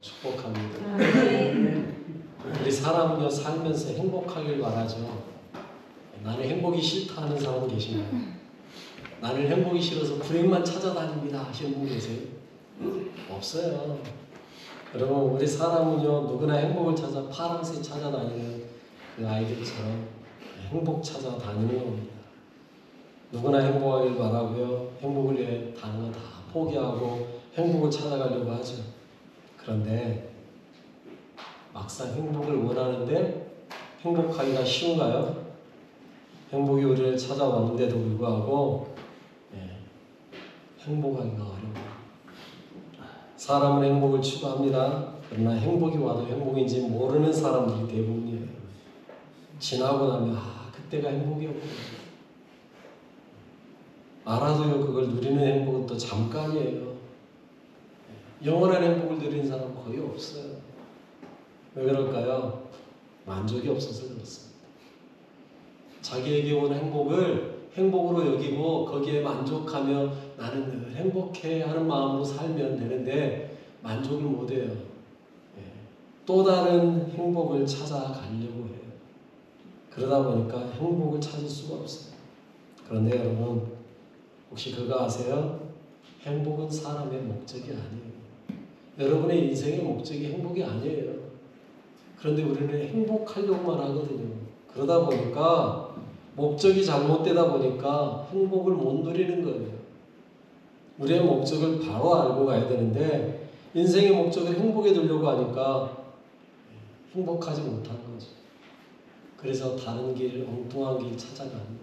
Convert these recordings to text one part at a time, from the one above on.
축복합니다. 네. 우리 사람은요 살면서 행복하길 바라죠. 나는 행복이 싫다 하는 사람 계신가요? 나는 행복이 싫어서 불행만 찾아다닙니다 하시는 분 계세요? 없어요. 여러분 우리 사람은요 누구나 행복을 찾아 파랑새 찾아다니는 그 아이들처럼 행복 찾아다니는 겁니다. 누구나 행복하길 바라고요. 행복을 위해 다른 거 다 포기하고 행복을 찾아가려고 하죠. 그런데 막상 행복을 원하는데 행복하기가 쉬운가요? 행복이 우리를 찾아왔는데도 불구하고 행복하기가 어려워요. 사람은 행복을 추구합니다. 그러나 행복이 와도 행복인지 모르는 사람들이 대부분이에요. 지나고 나면 그때가 행복이었구나. 알아도요 그걸 누리는 행복은 또 잠깐이에요. 영원한 행복을 누리는 사람은 거의 없어요. 왜 그럴까요? 만족이 없어서 그렇습니다. 자기에게 온 행복을 행복으로 여기고 거기에 만족하며 나는 늘 행복해 하는 마음으로 살면 되는데 만족을 못해요. 또 다른 행복을 찾아가려고 해요. 그러다 보니까 행복을 찾을 수가 없어요. 그런데 여러분 혹시 그거 아세요? 행복은 사람의 목적이 아니에요. 여러분의 인생의 목적이 행복이 아니에요. 그런데 우리는 행복하려고만 하거든요. 그러다 보니까 목적이 잘못되다 보니까 행복을 못 누리는 거예요. 우리의 목적을 바로 알고 가야 되는데 인생의 목적을 행복에 두려고 하니까 행복하지 못하는 거죠. 그래서 다른 길, 엉뚱한 길 찾아가는 거예요.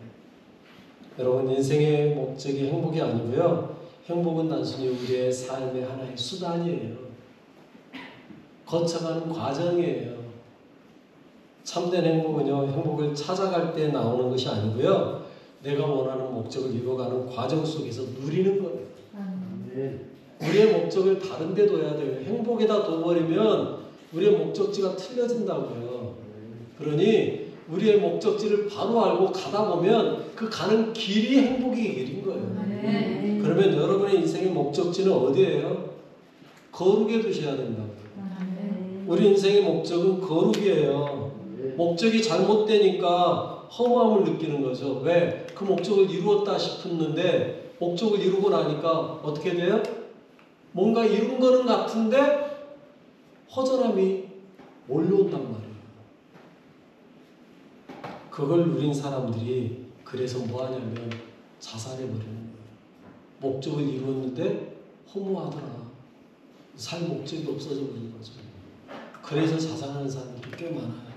여러분 인생의 목적이 행복이 아니고요. 행복은 단순히 우리의 삶의 하나의 수단이에요. 거쳐가는 과정이에요. 참된 행복은요, 행복을 찾아갈 때 나오는 것이 아니고요, 내가 원하는 목적을 이루어가는 과정 속에서 누리는 거예요. 우리의 목적을 다른 데 둬야 돼요. 행복에다 둬버리면 우리의 목적지가 틀려진다고요. 그러니 우리의 목적지를 바로 알고 가다 보면 그 가는 길이 행복의 길인 거예요. 그러면 여러분의 인생의 목적지는 어디예요? 거룩에 두셔야 된다고요. 우리 인생의 목적은 거룩이에요. 목적이 잘못되니까 허무함을 느끼는 거죠. 왜? 그 목적을 이루었다 싶었는데 목적을 이루고 나니까 어떻게 돼요? 뭔가 이룬 거는 같은데 허전함이 몰려온단 말이에요. 그걸 누린 사람들이 그래서 뭐 하냐면 자살해버리는 거예요. 목적을 이루었는데 허무하더라. 살 목적이 없어져 버린 거죠. 그래서 자살하는 사람들이 꽤 많아요.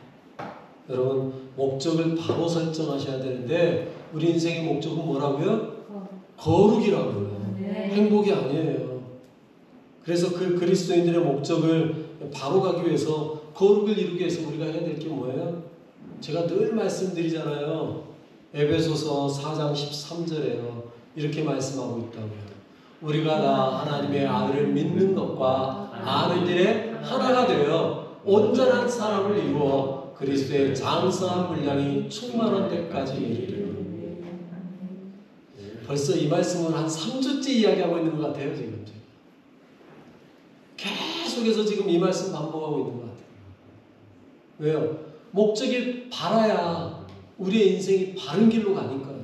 여러분 목적을 바로 설정하셔야 되는데 우리 인생의 목적은 뭐라고요? 거룩이라고요. 행복이 아니에요. 그래서 그 그리스도인들의 목적을 바로 가기 위해서 거룩을 이루기 위해서 우리가 해야 될 게 뭐예요? 제가 늘 말씀드리잖아요. 에베소서 4장 13절에요. 이렇게 말씀하고 있다고요. 우리가 다 하나님의 아들을 믿는 것과 아는 일에 하나가 되어 온전한 사람을 이루어 그리스도의 장성한 분량이 충만한 데까지 이르리라. 벌써 이 말씀을 한 3주째 이야기하고 있는 것 같아요. 지금 계속해서 지금 이 말씀 반복하고 있는 것 같아요. 왜요? 목적이 바라야 우리의 인생이 바른 길로 가니까요.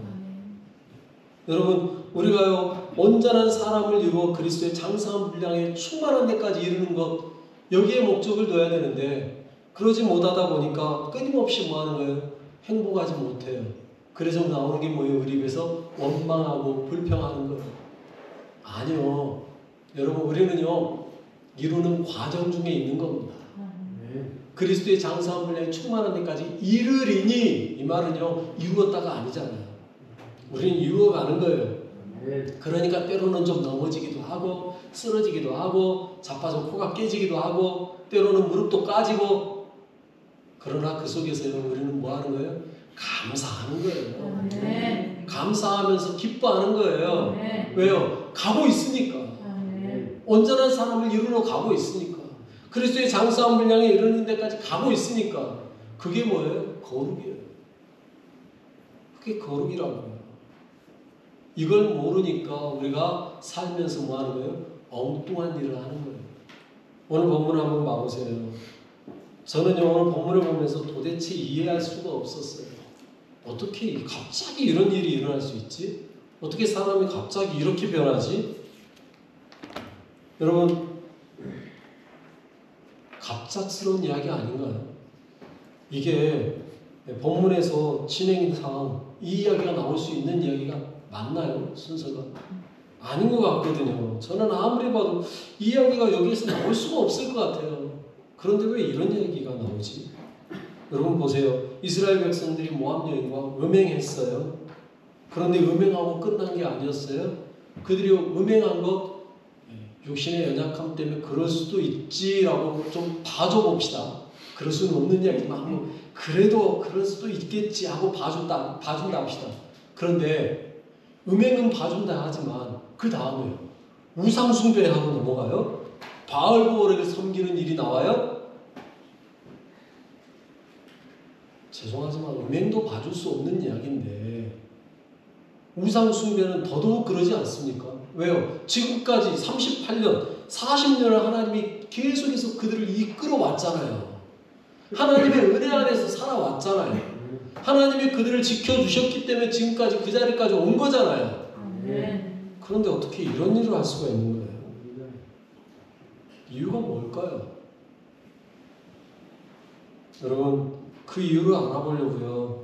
여러분 우리가요 온전한 사람을 이루어 그리스도의 장성한 분량에 충만한 데까지 이르는 것 여기에 목적을 둬야 되는데 그러지 못하다 보니까 끊임없이 뭐 하는 거예요? 행복하지 못해요. 그래서 나오는 게 뭐예요? 우리 입에서 원망하고 불평하는 거예요. 아니요. 여러분 우리는요 이루는 과정 중에 있는 겁니다. 그리스도의 장성한 분량이 충만한 데까지 이르리니 이 말은요 이루었다가 아니잖아요. 우리는 이루어가는 거예요. 그러니까 때로는 좀 넘어지기도 하고 쓰러지기도 하고 자빠져 코가 깨지기도 하고 때로는 무릎도 까지고 그러나 그 속에서요 우리는 뭐 하는 거예요? 감사하는 거예요. 감사하면서 기뻐하는 거예요. 왜요? 가고 있으니까. 온전한 사람을 이루러 가고 있으니까. 그리스도의 장성한 분량에 이르는 데까지 가고 있으니까. 그게 뭐예요? 거룩이에요. 그게 거룩이라고요. 이걸 모르니까 우리가 살면서 뭐 하는 거예요? 엉뚱한 일을 하는 거예요. 오늘 본문을 한번 봐보세요. 저는 오늘 본문을 보면서 도대체 이해할 수가 없었어요. 어떻게 갑자기 이런 일이 일어날 수 있지? 어떻게 사람이 갑자기 이렇게 변하지? 여러분, 갑작스러운 이야기 아닌가요? 이게 본문에서 진행상 이 이야기가 나올 수 있는 이야기가 맞나요? 순서가? 아닌 것 같거든요. 저는 아무리 봐도 이 이야기가 여기에서 나올 수가 없을 것 같아요. 그런데 왜 이런 얘기가 나오지? 여러분 보세요. 이스라엘 백성들이 모압 여인과 음행했어요. 그런데 음행하고 끝난 게 아니었어요. 그들이 음행한 것 육신의 연약함 때문에 그럴 수도 있지라고 좀 봐줘 봅시다. 그럴 수는 없는 이야기지만 한번 그래도 그럴 수도 있겠지 하고 봐준다 합시다. 그런데 음행은 봐준다 하지만 그 다음에요. 우상숭배하고 넘어가요. 바알보르를 섬기는 일이 나와요. 죄송하지만 음행도 봐줄 수 없는 이야기인데 우상숭배는 더더욱 그러지 않습니까? 왜요? 지금까지 38년, 40년을 하나님이 계속해서 그들을 이끌어 왔잖아요. 하나님의 은혜 안에서 살아왔잖아요. 하나님이 그들을 지켜주셨기 때문에 지금까지 그 자리까지 온 거잖아요. 그런데 어떻게 이런 일을 할 수가 있는 거예요? 이유가 뭘까요? 여러분, 그 이유를 알아보려고요.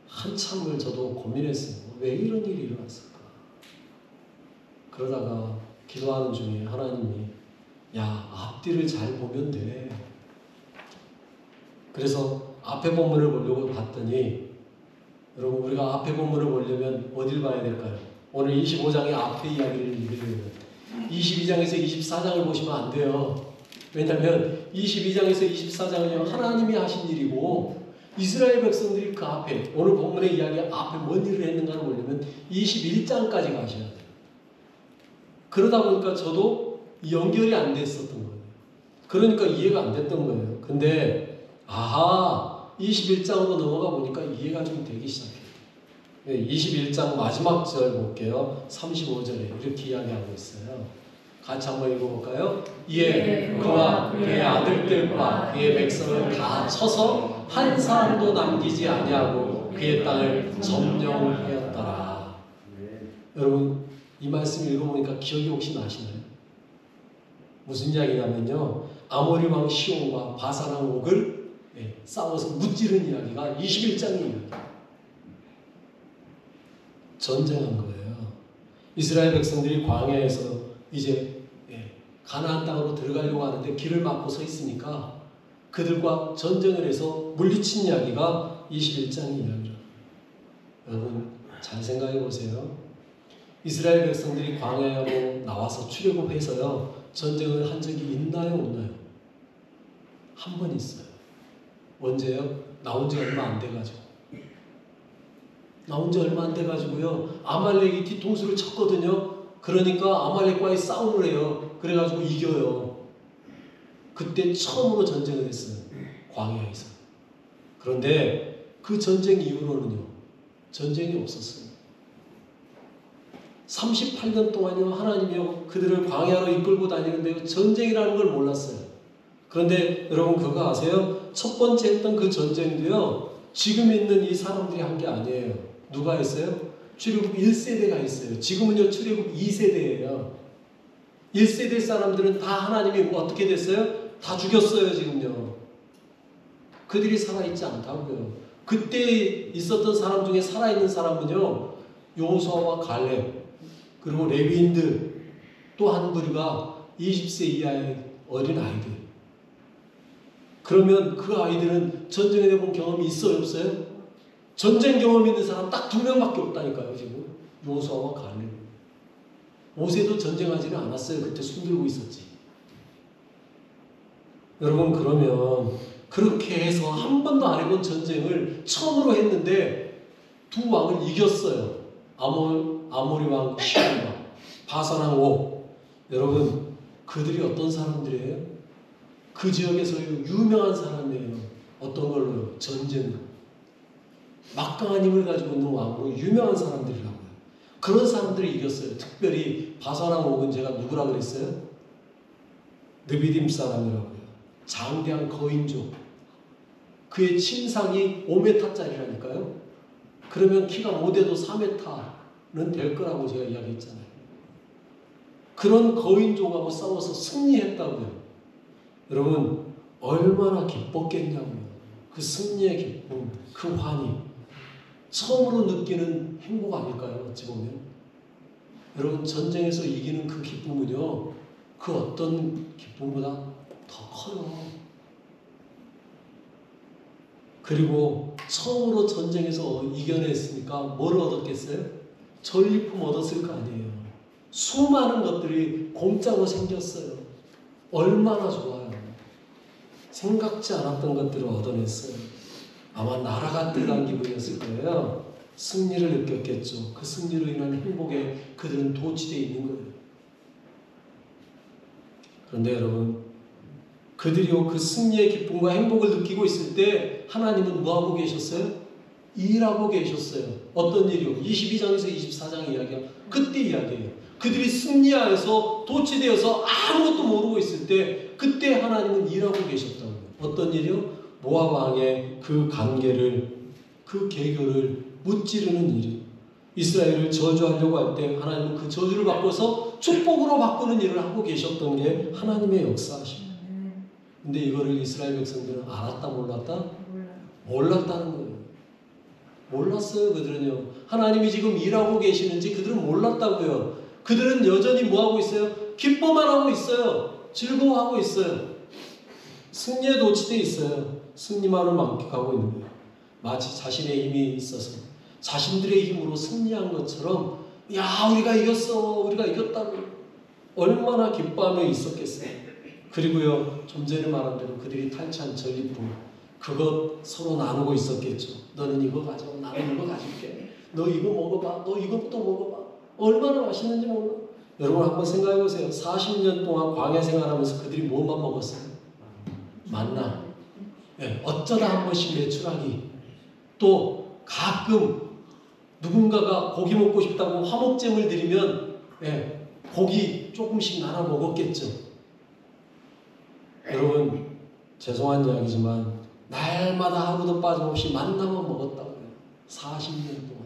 한참을 저도 고민했어요. 왜 이런 일이 일어났을까? 그러다가 기도하는 중에 하나님이 야, 앞뒤를 잘 보면 돼. 그래서 앞에 본문을 보려고 봤더니 여러분 우리가 앞에 본문을 보려면 어딜 봐야 될까요? 오늘 25장의 앞에 이야기를 읽으려면 22장에서 24장을 보시면 안 돼요. 왜냐하면 22장에서 24장은요 하나님이 하신 일이고 이스라엘 백성들이 그 앞에 오늘 본문의 이야기 앞에 뭔 일을 했는가를 보려면 21장까지 가셔야 돼요. 그러다 보니까 저도 연결이 안 됐었던 거예요. 그러니까 이해가 안 됐던 거예요. 근데 아하 21장으로 넘어가 보니까 이해가 좀 되기 시작해요. 21장 마지막 절 볼게요. 35절에 이렇게 이야기하고 있어요. 같이 한번 읽어볼까요? 이에 그와 그의 아들들과 그의 백성을 다 쳐서 한 사람도 남기지 아니하고 그의 땅을 점령하였더라. 여러분 이 말씀 읽어보니까 기억이 혹시 나시나요? 무슨 이야기냐면요 아모리 왕 시온과 바산 왕 옥을 싸워서 무찌른 이야기가 21장의 이야기예요. 전쟁한 거예요. 이스라엘 백성들이 광야에서 이제 가나안 땅으로 들어가려고 하는데 길을 막고 서 있으니까 그들과 전쟁을 해서 물리친 이야기가 21장의 이야기예요. 여러분 잘 생각해 보세요. 이스라엘 백성들이 광야로 나와서 출애굽해서요 전쟁을 한 적이 있나요 없나요? 한 번 있어요. 언제요? 나온 지 얼마 안 돼가지고. 나온 지 얼마 안 돼가지고요 아말렉이 뒤통수를 쳤거든요. 그러니까 아말렉과의 싸움을 해요. 그래가지고 이겨요. 그때 처음으로 전쟁을 했어요. 광야에서. 그런데 그 전쟁 이후로는요 전쟁이 없었어요. 38년 동안요 하나님이요 그들을 광야로 이끌고 다니는데 전쟁이라는 걸 몰랐어요. 그런데 여러분 그거 아세요? 첫 번째 했던 그 전쟁도요 지금 있는 이 사람들이 한 게 아니에요. 누가 했어요? 출애굽 1세대가 했어요. 지금은요 출애굽 2세대예요. 1세대 사람들은 다 하나님이 어떻게 됐어요? 다 죽였어요 지금요. 그들이 살아있지 않다고요. 그때 있었던 사람 중에 살아있는 사람은요 여호수아와 갈렙 그리고 레위인들 또 한 부류가 20세 이하의 어린 아이들. 그러면 그 아이들은 전쟁에 대한 경험이 있어요 없어요? 전쟁 경험 있는 사람 딱 2명밖에 없다니까요 지금. 여호수아와 갈렙. 모세도 전쟁하지는 않았어요. 그때 숨들고 있었지. 여러분 그러면 그렇게 해서 한 번도 안 해본 전쟁을 처음으로 했는데 두 왕을 이겼어요. 아모리 왕 시온과 바산 왕 옥. 여러분 그들이 어떤 사람들이에요? 그 지역에서 유명한 사람이에요. 어떤 걸로요? 전쟁. 막강한 힘을 가지고 있는 왕으로 유명한 사람들이라고요. 그런 사람들이 이겼어요. 특별히 바산 왕 옥은 제가 누구라 그랬어요? 느비딤 사람이라고요. 장대한 거인족. 그의 침상이 5m짜리라니까요. 그러면 키가 5대도 4m는 될 거라고 제가 이야기했잖아요. 그런 거인족하고 싸워서 승리했다고요. 여러분 얼마나 기뻤겠냐고요. 그 승리의 기쁨, 그 환희. 처음으로 느끼는 행복 아닐까요? 어찌 보면. 여러분 전쟁에서 이기는 그 기쁨은요. 그 어떤 기쁨보다 더 커요. 그리고 처음으로 전쟁에서 이겨냈으니까 뭘 얻었겠어요? 전리품 얻었을 거 아니에요. 수많은 것들이 공짜로 생겼어요. 얼마나 좋아요. 생각지 않았던 것들을 얻어냈어요. 아마 나라가 들어간 기분이었을 거예요. 승리를 느꼈겠죠. 그 승리로 인한 행복에 그들은 도취되어 있는 거예요. 그런데 여러분, 그들이요 그 승리의 기쁨과 행복을 느끼고 있을 때 하나님은 뭐하고 계셨어요? 일하고 계셨어요. 어떤 일이요? 22장에서 24장 이야기야. 그때 이야기예요. 그들이 승리하여서 도취되어서 아무것도 모르고 있을 때 그때 하나님은 일하고 계셨다고요. 어떤 일이요? 모압 왕의 그 관계를, 그 계교를 무찌르는 일이. 이스라엘을 저주하려고 할 때 하나님은 그 저주를 바꿔서 축복으로 바꾸는 일을 하고 계셨던 게 하나님의 역사하십니다. 근데 이거를 이스라엘 백성들은 알았다 몰랐다? 몰랐다는 거예요. 몰랐어요. 그들은요. 하나님이 지금 일하고 계시는지 그들은 몰랐다고요. 그들은 여전히 뭐하고 있어요? 기뻐만 하고 있어요. 즐거워하고 있어요. 승리에 도취되어 있어요. 승리만을 만끽하고 있는 거예요. 마치 자신의 힘이 있어서 자신들의 힘으로 승리한 것처럼 야 우리가 이겼어. 우리가 이겼다고 얼마나 기뻐하며 있었겠어요. 그리고요 좀 전에 말한 대로 그들이 탈취한 전리품 그것 서로 나누고 있었겠죠. 너는 이거 가져. 나는 이거 가질게. 너 이거 먹어봐. 너 이것도 먹어봐. 얼마나 맛있는지 몰라. 여러분 한번 생각해 보세요. 40년 동안 광야 생활하면서 그들이 뭐만 먹었어요? 만나. 네, 어쩌다 한 번씩 매출하기. 또 가끔 누군가가 고기 먹고 싶다고 화목제물 드리면 네, 고기 조금씩 나눠 먹었겠죠. 여러분 죄송한 이야기지만 날마다 하루도 빠짐없이 만나만 먹었다고요. 40년 동안.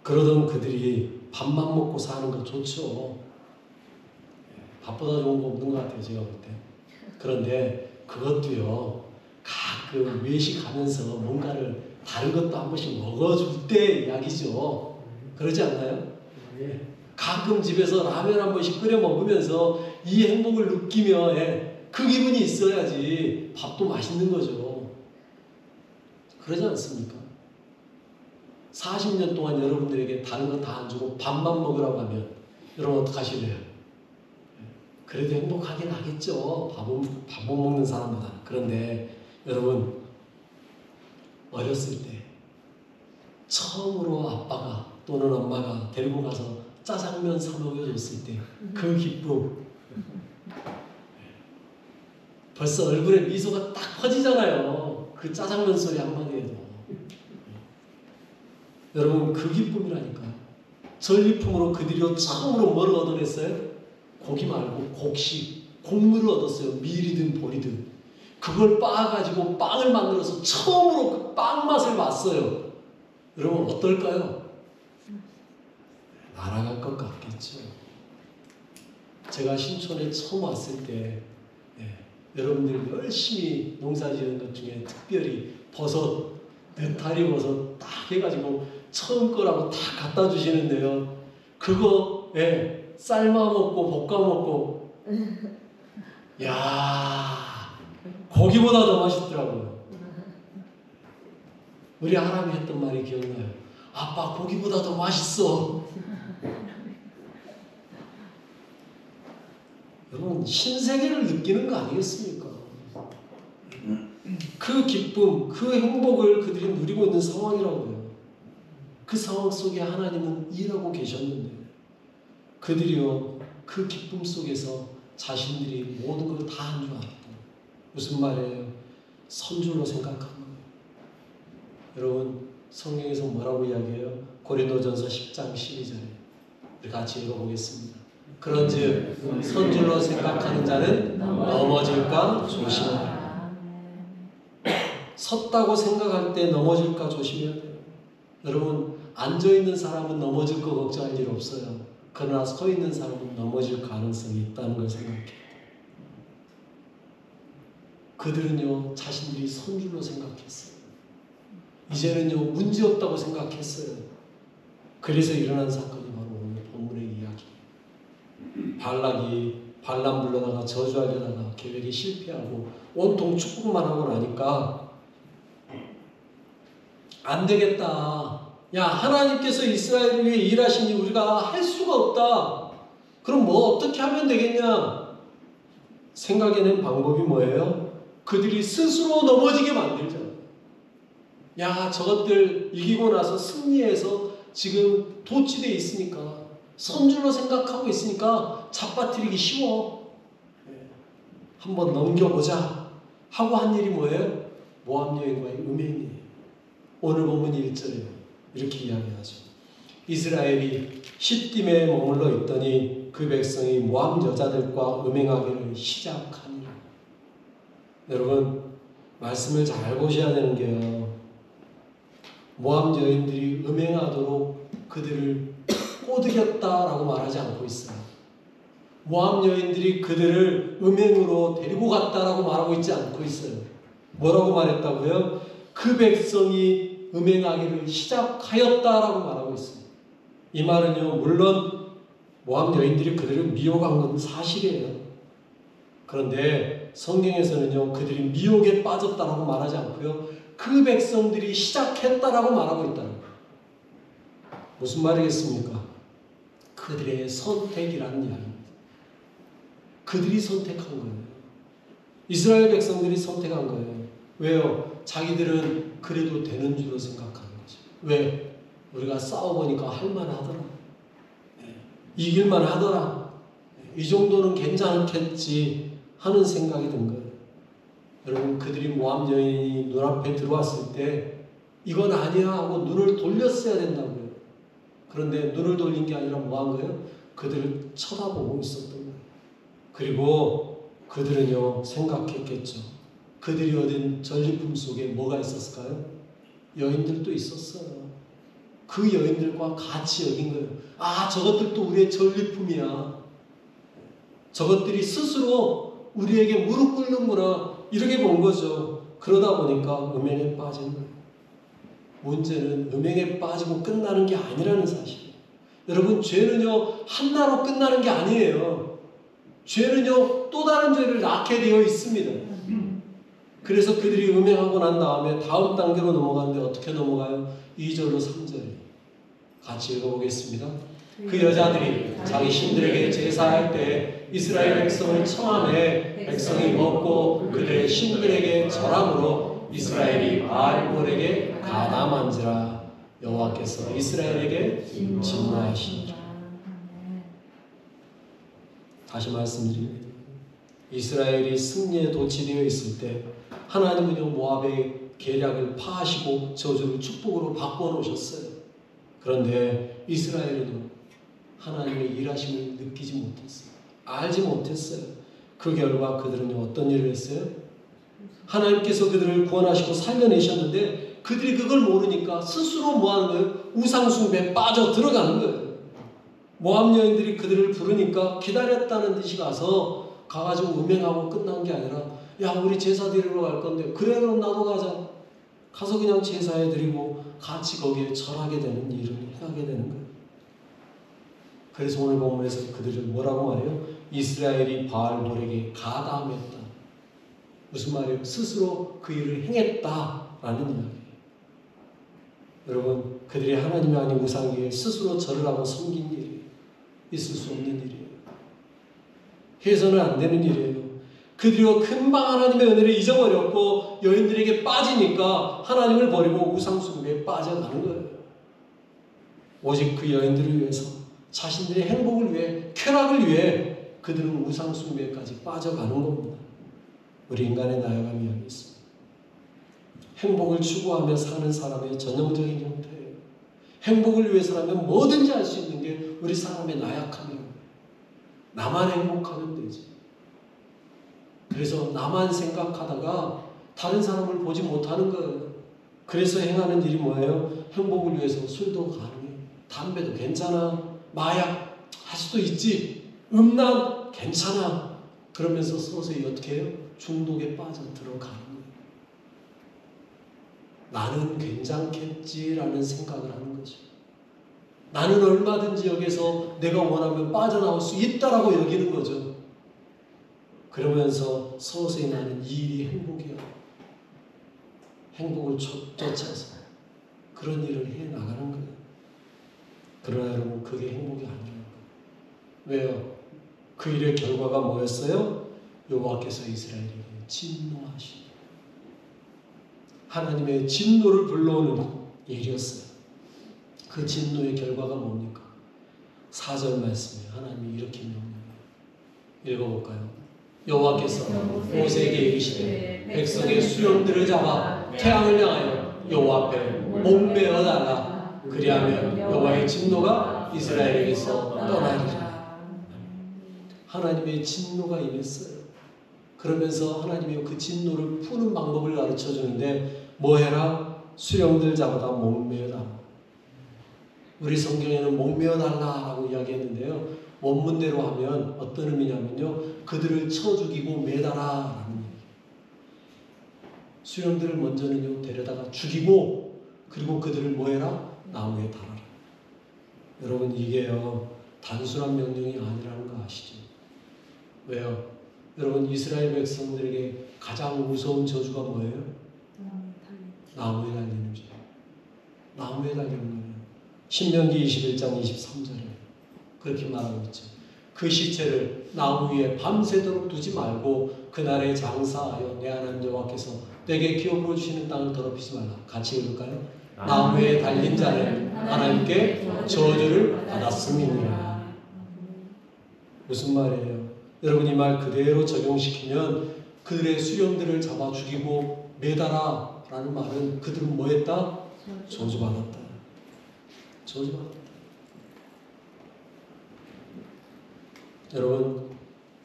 그러던 그들이 밥만 먹고 사는 거 좋죠. 밥보다 좋은 거 없는 것 같아요. 제가 볼 때. 그런데 그것도요. 가끔 외식하면서 뭔가를 다른 것도 한 번씩 먹어줄 때 이야기죠. 그러지 않나요? 가끔 집에서 라면 한 번씩 끓여 먹으면서 이 행복을 느끼며 그 기분이 있어야지 밥도 맛있는 거죠. 그러지 않습니까? 40년 동안 여러분들에게 다른 거 다 안 주고 밥만 먹으라고 하면 여러분 어떡하실래요? 그래도 행복하긴 하겠죠. 밥 못 먹는 사람보다. 그런데 여러분 어렸을 때 처음으로 아빠가 또는 엄마가 데리고 가서 짜장면 사 먹여줬을 때 그 기쁨 벌써 얼굴에 미소가 딱 퍼지잖아요. 그 짜장면 소리 한마디에도. 여러분 그 기쁨이라니까요. 전리품으로 그들이 처음으로 뭘 얻어냈어요? 고기 말고 곡식, 곡물을 얻었어요. 밀이든 보리든. 그걸 빻아가지고 빵을 만들어서 처음으로 그 빵 맛을 봤어요. 여러분 어떨까요? 날아갈 것 같겠죠. 제가 신촌에 처음 왔을 때 여러분들이 열심히 농사지은 것 중에 특별히 버섯, 느타리 버섯 딱 해가지고 처음 거라고 다 갖다 주시는데요. 그거 삶아 먹고 볶아 먹고 야 고기보다 더 맛있더라고요. 우리 하람이 했던 말이 기억나요. 아빠 고기보다 더 맛있어. 여러분 신세계를 느끼는 거 아니겠습니까? 그 기쁨, 그 행복을 그들이 누리고 있는 상황이라고요. 그 상황 속에 하나님은 일하고 계셨는데 그들이요 그 기쁨 속에서 자신들이 모든 걸 다 한 줄 알았고 무슨 말이에요? 선줄로 생각한 거예요. 여러분 성경에서 뭐라고 이야기해요? 고린도전서 10장 12절에 우리 같이 읽어보겠습니다. 그런즉 선줄로 생각하는 자는 넘어질까 조심하라. 섰다고 생각할 때 넘어질까 조심해야 돼요. 여러분, 앉아있는 사람은 넘어질 거 걱정할 일 없어요. 그러나 서 있는 사람은 넘어질 가능성이 있다는 걸 생각해요. 그들은요, 자신들이 선줄로 생각했어요. 이제는요, 문제없다고 생각했어요. 그래서 일어난 사건이 바로 오늘 본문의 이야기예요. 발락이 발람 불러다가 저주하려다가 계획이 실패하고 온통 축복만 하고 나니까 안 되겠다. 야, 하나님께서 이스라엘을 위해 일하시니 우리가 할 수가 없다. 그럼 뭐 어떻게 하면 되겠냐? 생각해낸 방법이 뭐예요? 그들이 스스로 넘어지게 만들자. 야, 저것들 이기고 나서 승리해서 지금 도취되어 있으니까, 선줄로 생각하고 있으니까 잡아뜨리기 쉬워. 한번 넘겨보자 하고 한 일이 뭐예요? 모압 여인과의 음행이에요. 오늘 본문 1절에 이렇게 이야기하죠. 이스라엘이 시딤에 머물러 있더니 그 백성이 모압 여자들과 음행하기를 시작하니라. 여러분, 말씀을 잘 보셔야 되는 게요, 모압 여인들이 음행하도록 그들을 꼬드겼다라고 말하지 않고 있어요. 모압 여인들이 그들을 음행으로 데리고 갔다라고 말하고 있지 않고 있어요. 뭐라고 말했다고요? 그 백성이 음행하기를 시작하였다라고 말하고 있어요. 이 말은요, 물론 모압 여인들이 그들을 미혹한 건 사실이에요. 그런데 성경에서는요, 그들이 미혹에 빠졌다라고 말하지 않고요, 그 백성들이 시작했다라고 말하고 있다는 거예요. 무슨 말이겠습니까? 그들의 선택이라는 이야기입니다. 그들이 선택한 거예요. 이스라엘 백성들이 선택한 거예요. 왜요? 자기들은 그래도 되는 줄로 생각하는 거죠. 왜? 우리가 싸워보니까 할만하더라. 이길만 하더라. 이 정도는 괜찮겠지 하는 생각이 든 거예요. 여러분, 그들이 모압 여인이 눈앞에 들어왔을 때 이건 아니야 하고 눈을 돌렸어야 된다고요. 그런데 눈을 돌린 게 아니라 뭐 한 거예요? 그들을 쳐다보고 있었던 거예요. 그리고 그들은요, 생각했겠죠. 그들이 얻은 전리품 속에 뭐가 있었을까요? 여인들도 있었어요. 그 여인들과 같이 여긴 거예요. 아, 저것들도 우리의 전리품이야. 저것들이 스스로 우리에게 무릎 꿇는구나. 이렇게 본 거죠. 그러다 보니까 음행에 빠진 거예요. 문제는 음행에 빠지고 끝나는 게 아니라는 사실이에요. 여러분, 죄는요, 한나로 끝나는 게 아니에요. 죄는요, 또 다른 죄를 낳게 되어 있습니다. 그래서 그들이 음행하고 난 다음에 다음 단계로 넘어가는데 어떻게 넘어가요? 2절로 3절 같이 읽어보겠습니다. 그 여자들이 자기 신들에게 제사할 때 이스라엘 백성을 청함해 백성이 먹고 그들의 신들에게 절함으로 이스라엘이 바알볼에게 가담한지라. 여호와께서 이스라엘에게 진노하시니라. 다시 말씀드립니다. 이스라엘이 승리에 도취되어 있을 때 하나님은요, 모압의 계략을 파하시고 저주를 축복으로 바꿔놓으셨어요. 그런데 이스라엘은 하나님의 일하심을 느끼지 못했어요. 알지 못했어요. 그 결과 그들은 어떤 일을 했어요? 하나님께서 그들을 구원하시고 살려내셨는데 그들이 그걸 모르니까 스스로 뭐 하는 거예요? 우상숭배에 빠져 들어가는 거예요. 모압 여인들이 그들을 부르니까 기다렸다는 듯이 가가지고 음행하고 끝난 게 아니라, 야, 우리 제사 드리러 갈 건데, 그래, 그럼 나도 가자. 가서 그냥 제사해 드리고 같이 거기에 절하게 되는 일을 행하게 되는 거예요. 그래서 오늘 본문에서 그들을 뭐라고 말해요? 이스라엘이 바알볼에게 가담했다. 무슨 말이에요? 스스로 그 일을 행했다라는 이야기예요. 여러분, 그들이 하나님이 아닌 우상에게 스스로 절을 하고 섬긴 일이 있을 수 없는 일이에요. 해서는 안 되는 일이에요. 그들이 금방 하나님의 은혜를 잊어버렸고 여인들에게 빠지니까 하나님을 버리고 우상숭배에 빠져가는 거예요. 오직 그 여인들을 위해서, 자신들의 행복을 위해, 쾌락을 위해 그들은 우상숭배까지 빠져가는 겁니다. 우리 인간의 나아감이 여기 있습니다. 행복을 추구하며 사는 사람의 전형적인 형태예요. 행복을 위해서라면 뭐든지 할 수 있는 게 우리 사람의 나약함이에요. 나만 행복하면 되지. 그래서 나만 생각하다가 다른 사람을 보지 못하는 거예요. 그래서 행하는 일이 뭐예요? 행복을 위해서 술도 가능해. 담배도 괜찮아. 마약 할 수도 있지. 음란 괜찮아. 그러면서 서서히 어떻게 해요? 중독에 빠져 들어가는 거예요. 나는 괜찮겠지라는 생각을 하는 거죠. 나는 얼마든지 여기서 내가 원하면 빠져나올 수 있다라고 여기는 거죠. 그러면서 서서히 나는 이 일이 행복이야. 행복을 쫓아서 그런 일을 해 나가는 거예요. 그러나 여러분 그게 행복이 아니라는 거예요. 왜요? 그 일의 결과가 뭐였어요? 여호와께서 이스라엘에게 진노하시니 하나님의 진노를 불러오는 일이었어요. 그 진노의 결과가 뭡니까? 4절 말씀에 하나님이 이렇게 명령해요. 읽어볼까요? 여호와께서 모세에게 이르시되 백성의 수령들을 잡아 태양을 향하여 여호와 앞에 목매어 달라. 그리하면 여호와의 진노가 이스라엘에게서 떠나리라. 하나님의 진노가 임했어요. 그러면서 하나님이 그 진노를 푸는 방법을 가르쳐 주는데 뭐 해라? 수령들 잡아다 목매어 달라. 우리 성경에는 목매어 달라라고 이야기했는데요. 원문대로 하면 어떤 의미냐면요. 그들을 쳐 죽이고 매달아라는 얘기예요. 수령들을 먼저는요. 데려다가 죽이고 그리고 그들을 뭐 해라? 나무에 달아라. 여러분 이게요. 단순한 명령이 아니라는 거 아시죠? 왜요? 여러분 이스라엘 백성들에게 가장 무서운 저주가 뭐예요? 나무에 달리는 죄. 나무에 달리는 거예요. 신명기 21장 23절에 그렇게 말하고 있죠. 그 시체를 나무 위에 밤새도록 두지 말고 그날에 장사하여 내 하나님 여호와께서 내게 기업으로 주시는 땅을 더럽히지 말라. 같이 읽을까요? 나무에 달린 자는 하나님께 저주를 받았음이니라. 무슨 말이에요? 여러분 이 말 그대로 적용시키면 그들의 수령들을 잡아 죽이고 매달아 라는 말은 그들은 뭐 했다? 저주받았다. 저주받았다. 여러분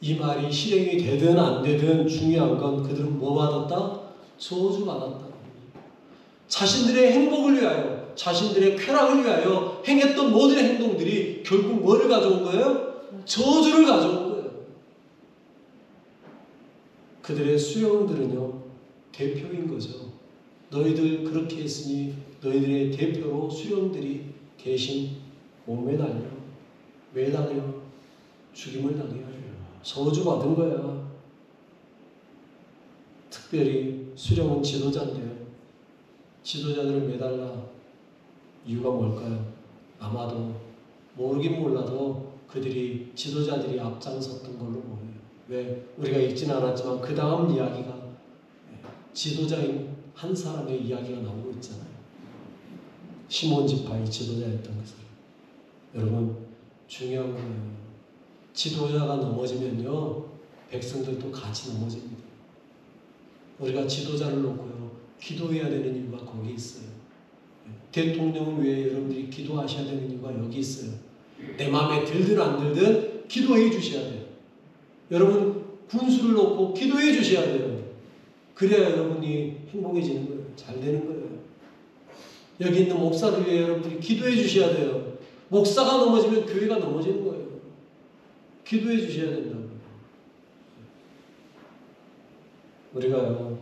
이 말이 실행이 되든 안 되든 중요한 건 그들은 뭐 받았다? 저주받았다. 자신들의 행복을 위하여 자신들의 쾌락을 위하여 행했던 모든 행동들이 결국 뭐를 가져온 거예요? 저주를 가져온 거예요. 그들의 수령들은요 대표인 거죠. 너희들 그렇게 했으니 너희들의 대표로 수령들이 대신 못 매달려 죽임을 당해요. 저주받은 거야. 특별히 수령은 지도자인데요. 지도자들을 매달라. 이유가 뭘까요? 아마도 모르긴 몰라도 그들이 지도자들이 앞장섰던 걸로 보여요. 왜? 우리가 읽지는 않았지만 그 다음 이야기가 지도자인 한 사람의 이야기가 나오고 있잖아요. 시몬 지파의 지도자였던 그 사람. 여러분 중요한 거예요. 지도자가 넘어지면요 백성들도 같이 넘어집니다. 우리가 지도자를 놓고요 기도해야 되는 이유가 거기 있어요. 대통령을 위해 여러분들이 기도하셔야 되는 이유가 여기 있어요. 내 마음에 들든 안 들든 기도해 주셔야 돼요. 여러분 군수를 놓고 기도해 주셔야 돼요. 그래야 여러분이 행복해지는 거예요. 잘 되는 거예요. 여기 있는 목사를 위해 여러분들이 기도해 주셔야 돼요. 목사가 넘어지면 교회가 넘어지는 거예요. 기도해 주셔야 된다고요. 우리가요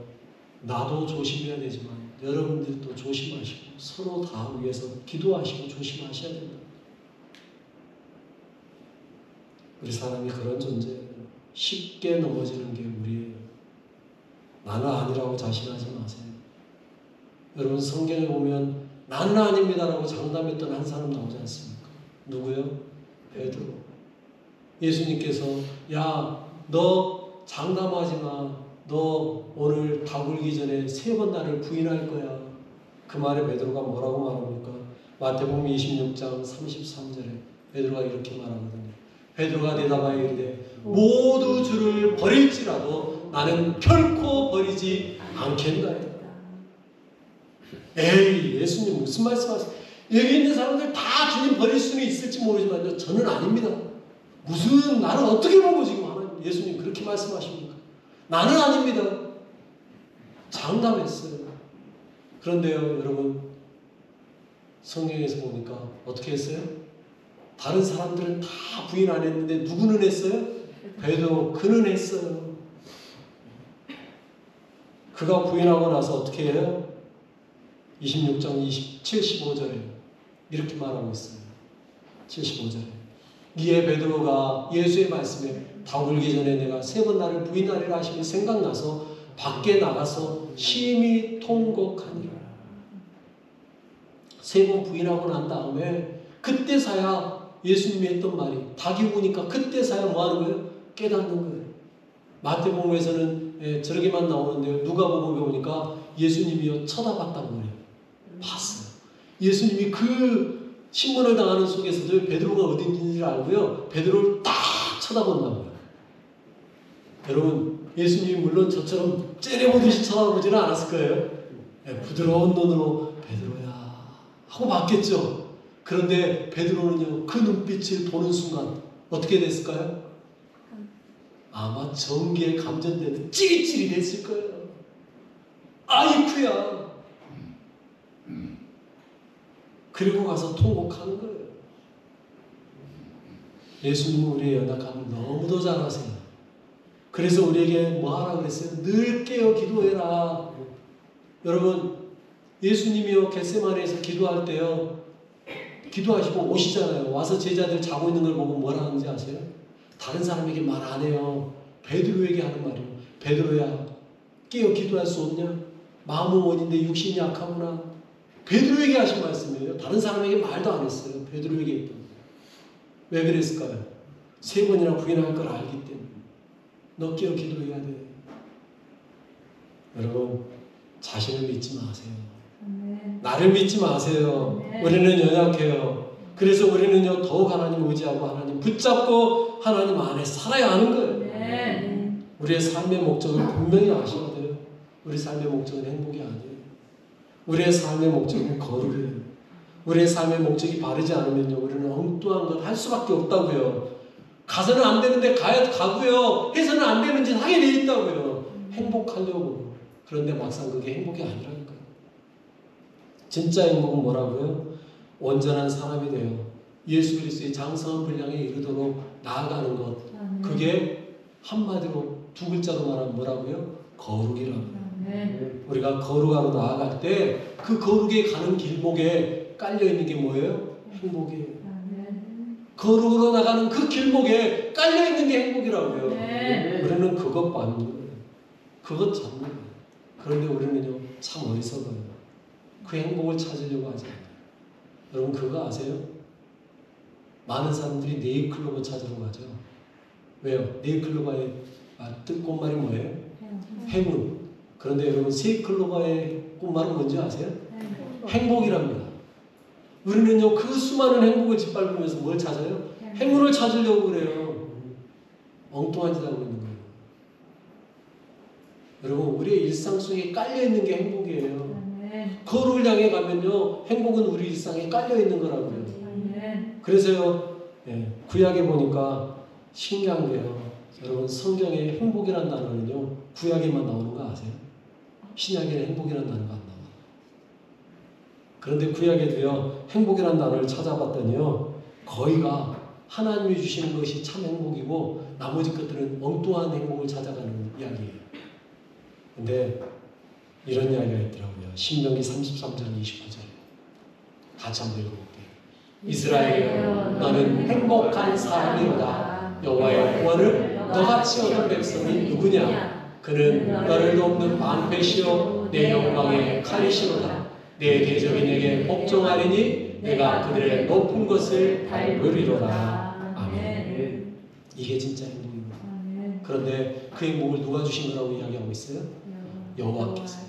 나도 조심해야 되지만 여러분들도 조심하시고 서로 다 위해서 기도하시고 조심하셔야 된다. 우리 사람이 그런 존재예요. 쉽게 넘어지는 게 우리예요. 나는 아니라고 자신하지 마세요. 여러분 성경에 보면 나는 아닙니다라고 장담했던 한 사람 나오지 않습니까? 누구요? 베드로. 예수님께서 야, 너 장담하지 마. 너 오늘 닭 울기 전에 3번 나를 부인할 거야. 그 말에 베드로가 뭐라고 말합니까? 마태복음 26장 33절에 베드로가 이렇게 말하거든요. 베드로가 대답하여 이르되 모두 주를 버릴지라도 나는 결코 버리지 않겠다. 에이 예수님 무슨 말씀하세요? 여기 있는 사람들 다 주님 버릴 수는 있을지 모르지만 저는 아닙니다. 무슨 나는 어떻게 보고 지금 하나님 예수님 그렇게 말씀하십니까? 나는 아닙니다. 장담했어요. 그런데요 여러분 성경에서 보니까 어떻게 했어요? 다른 사람들은 다 부인 안 했는데 누구는 했어요? 베드로 그는 했어요. 그가 부인하고 나서 어떻게 해요? 26장 75절에 이렇게 말하고 있어요. 75절에 이에 베드로가 예수의 말씀에 다 울기 전에 내가 3번 나를 부인하리라 하시니 생각나서 밖에 나가서 심히 통곡하니라. 3번 부인하고 난 다음에 그때서야 예수님이 했던 말이 닭이 우니까 그때서야 뭐 하는 거예요? 깨닫는 거예요. 마태복음에서는 저렇게만 나오는데요. 누가복음에 보니까 예수님이요 쳐다봤다고 그래요. 봤어요. 예수님이 그 신문을 당하는 속에서도 베드로가 어딘지를 알고요. 베드로를 딱 쳐다본다고요. 여러분 예수님이 물론 저처럼 째려보듯이 쳐다보지는 않았을 거예요. 부드러운 눈으로 베드로야 하고 봤겠죠. 그런데 베드로는요 그 눈빛을 보는 순간 어떻게 됐을까요? 아마 전기에 감전되듯 찌릿찌릿했을 거예요. 아이쿠야. 그리고 가서 통곡하는 거예요. 예수님은 우리의 연약함을 너무도 잘 아세요. 그래서 우리에게 뭐 하라 그랬어요? 늘 깨어 기도해라. 여러분 예수님이요 겟세마네에서 기도할 때요 기도하시고 오시잖아요. 와서 제자들 자고 있는 걸 보고 뭐라 하는지 아세요? 다른 사람에게 말 안 해요. 베드로에게 하는 말이에요. 베드로야 깨어 기도할 수 없냐? 마음은 원인데 육신이 약하구나. 베드로에게 하신 말씀이에요. 다른 사람에게 말도 안 했어요. 베드로에게 했던 거예요. 왜 그랬을까요? 3번이나 부인할 걸 알기 때문에. 너 깨어 기도해야 돼. 여러분 자신을 믿지 마세요. 나를 믿지 마세요. 우리는 연약해요. 그래서 우리는요 더욱 하나님 의지하고 하나님 붙잡고 하나님 안에 살아야 하는 거예요. 우리의 삶의 목적을 분명히 아셔야 돼요. 우리 삶의 목적은 행복이 아니에요. 우리의 삶의 목적은 거룩이에요. 우리의 삶의 목적이 바르지 않으면요 우리는 엉뚱한 걸 할 수밖에 없다고요. 가서는 안 되는데 가고요. 해서는 안 되는 짓 하게 돼 있다고요. 행복하려고. 그런데 막상 그게 행복이 아니라니까요. 진짜 행복은 뭐라고요? 온전한 사람이 되어 예수 그리스도의 장성한 분량에 이르도록 나아가는 것. 그게 한마디로 2글자로 말하면 뭐라고요? 거룩이라고요. 우리가 거룩하러 나아갈 때 그 거룩에 가는 길목에 깔려있는 게 뭐예요? 행복이에요. 거룩으로 나가는 그 길목에 깔려있는 게 행복이라고요. 우리는 그것 받는 거예요. 그것 잡는 거예요. 그런데 우리는요 참 어리석어요. 그 행복을 찾으려고 하지 않아요. 여러분 그거 아세요? 많은 사람들이 네잎클로버 찾으러 가죠. 왜요? 네잎클로버의 꽃말이 뭐예요? 행운. 그런데 여러분 세잎클로버의 꽃말은 뭔지 아세요? 행복이랍니다. 우리는요 그 수많은 행복을 짓밟으면서 뭘 찾아요? 행운을 찾으려고 그래요. 엉뚱한 짓 하고 있는 거예요. 여러분 우리의 일상 속에 깔려있는 게 행복이에요. 거룩을 향해 가면요 행복은 우리 일상에 깔려있는 거라고요. 그래서요 구약에 보니까 신기한 게요. 여러분 성경에 행복이라는 단어는요 구약에만 나오는 거 아세요? 신약에는 행복이라는 단어가 안 나와요. 그런데 구약에도요 행복이라는 단어를 찾아봤더니요 거의가 하나님이 주시는 것이 참 행복이고 나머지 것들은 엉뚱한 행복을 찾아가는 이야기예요. 근데 이런 이야기가 있더라고요. 신명기 33장 29절에 같이 한번 읽어볼게요. 이스라엘이여 너는 행복한 사람이로다. 여호와의 구원을 너같이 얻은 백성이 누구냐? 그는 너를 돕는 방패시요 내 영광의 칼이시로다. 내 대적이 내게 복종하리니 내가 그들의 높은 것을 밟으리로다. 아멘. 이게 진짜 행복입니다. 그런데 그 행복을 누가 주신 거라고 이야기하고 있어요? 여호와께서.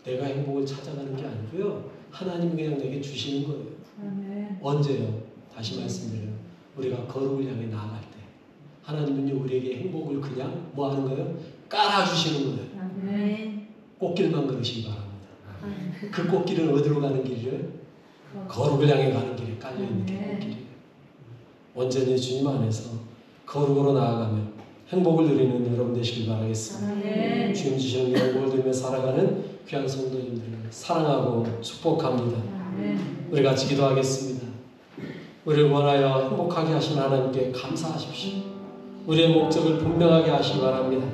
내가 행복을 찾아가는 게 아니고요. 하나님이 그냥 내게 주시는 거예요. 언제요? 다시 말씀드려요. 우리가 거룩을 향해 나아갈 때 하나님은요 우리에게 행복을 그냥 뭐 하는 거예요? 깔아주시는 거예요. 꽃길만 걸으시기 바랍니다. 그 꽃길은 어디로 가는 길이에요? 거룩을 향해 가는 길에 깔려있는 게 꽃길이에요. 온전히 주님 안에서 거룩으로 나아가며 행복을 누리는 여러분 되시길 바라겠습니다. 주님 주시는 행복을 누리며 살아가는 귀한 성도님들을 사랑하고 축복합니다. 우리 같이 기도하겠습니다. 우리를 원하여 행복하게 하신 하나님께 감사하십시오. 우리의 목적을 분명하게 하시기 바랍니다.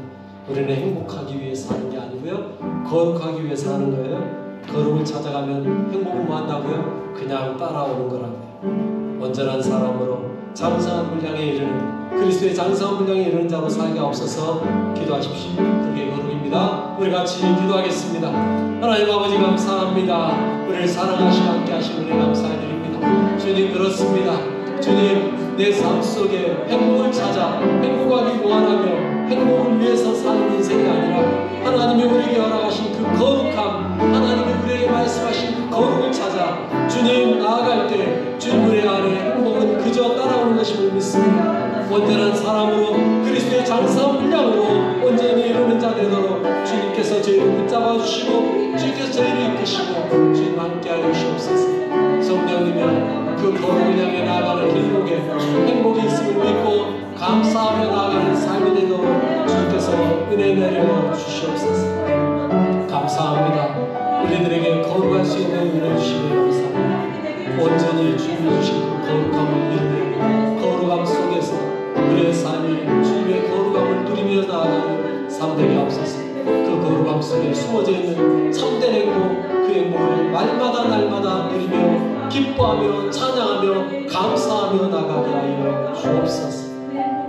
우리는 행복하기 위해 사는 게 아니고요, 거룩하기 위해 사는 거예요. 거룩을 찾아가면 행복을 뭐 한다고요? 그냥 따라오는 거라고요. 온전한 사람으로 장성한 분량에 이르는, 그리스도의 장성한 분량에 이르는 자로 살게 없어서 기도하십시오. 그게 거룩입니다. 우리 같이 기도하겠습니다. 하나님 아버지 감사합니다. 우리를 사랑하시고 함께 하신 은혜 감사드립니다. 주님 그렇습니다. 주님 내 삶 속에 행복을 찾아 행복하기 원하며 행복을 위해서 사는 인생이 아니라 하나님이 우리에게 허락하신 그 거룩함, 하나님이 우리에게 말씀하신 그 거룩을 찾아 주님 나아갈 때 주님 우리 안에 행복은 그저 따라오는 것임을 믿습니다. 온전한 사람으로 그리스도의 장성한 분량으로 온전히 이루는 자 되도록 주님께서 저희를 붙잡아 주시고 주님께서 저희를 이끄시고 주님 함께하여 주시옵소서. 성령님의 그 거룩을 향해 나아가는 길목에 행복이 있음을 믿고 감사하며 나아가는 삶이 되도록 주님께서 은혜 내려 주시옵소서. 감사합니다. 우리들에게 거룩할 수 있는 은혜 주시기에 감사합니다. 온전히 주님이 주신 그 거룩함을 이루며 거룩함 속에서 우리의 삶이 주님의 거룩함을 누리며 나아가는 삶 되게 하옵소서. 그 거룩함 속에 숨어져 있는 참된 행복, 그 행복을 날마다 누리며 기뻐하며 찬양하며 감사하며 나가게 하여 주옵소서.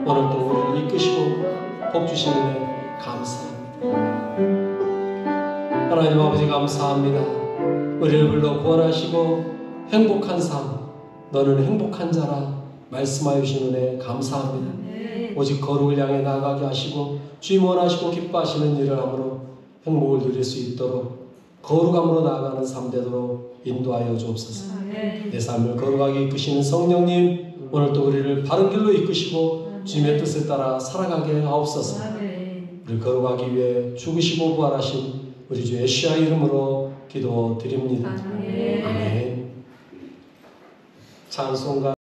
오늘도 우리를 이끄시고 복주시는 은혜 감사합니다. 하나님 아버지 감사합니다. 우리를 불러 구원하시고 행복한 삶, 너는 행복한 자라 말씀하여 주신 은혜 감사합니다. 오직 거룩을 향해 나아가게 하시고 주님 원하시고 기뻐하시는 일을 함으로 행복을 누릴 수 있도록 거룩함으로 나아가는 삶 되도록 인도하여 주옵소서. 내 삶을 거룩하게 이끄시는 성령님, 오늘도 우리를 바른 길로 이끄시고 주님의 뜻을 따라 살아가게 하옵소서. 우리를 거룩하기 위해 죽으시고 부활하신 우리 주 예수의 이름으로 기도드립니다. 아멘. 찬송가